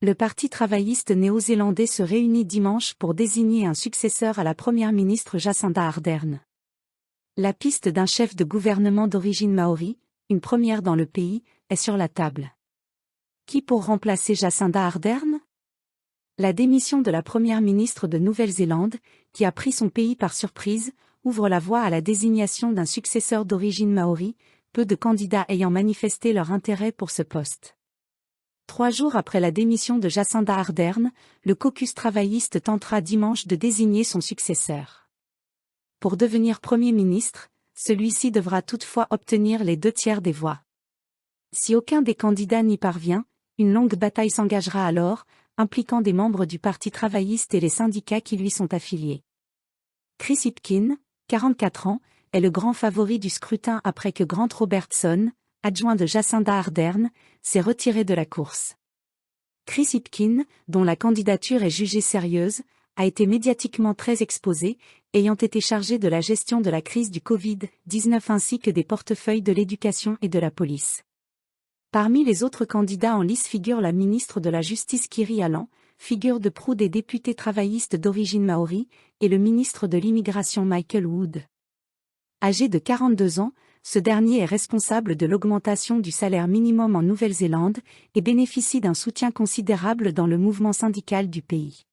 Le Parti travailliste néo-zélandais se réunit dimanche pour désigner un successeur à la première ministre Jacinda Ardern. La piste d'un chef de gouvernement d'origine maori, une première dans le pays, est sur la table. Qui pour remplacer Jacinda Ardern? La démission de la première ministre de Nouvelle-Zélande, qui a pris son pays par surprise, ouvre la voie à la désignation d'un successeur d'origine maori, peu de candidats ayant manifesté leur intérêt pour ce poste. 3 jours après la démission de Jacinda Ardern, le caucus travailliste tentera dimanche de désigner son successeur. Pour devenir Premier ministre, celui-ci devra toutefois obtenir les 2/3 des voix. Si aucun des candidats n'y parvient, une longue bataille s'engagera alors, impliquant des membres du Parti travailliste et les syndicats qui lui sont affiliés. Chris Hipkins, 44 ans, est le grand favori du scrutin après que Grant Robertson, adjoint de Jacinda Ardern, s'est retiré de la course. Chris Hipkins, dont la candidature est jugée sérieuse, a été médiatiquement très exposé, ayant été chargé de la gestion de la crise du Covid-19 ainsi que des portefeuilles de l'éducation et de la police. Parmi les autres candidats en lice figure la ministre de la Justice Kiri Allan, figure de proue des députés travaillistes d'origine maori, et le ministre de l'Immigration Michael Wood. Âgé de 42 ans, ce dernier est responsable de l'augmentation du salaire minimum en Nouvelle-Zélande et bénéficie d'un soutien considérable dans le mouvement syndical du pays.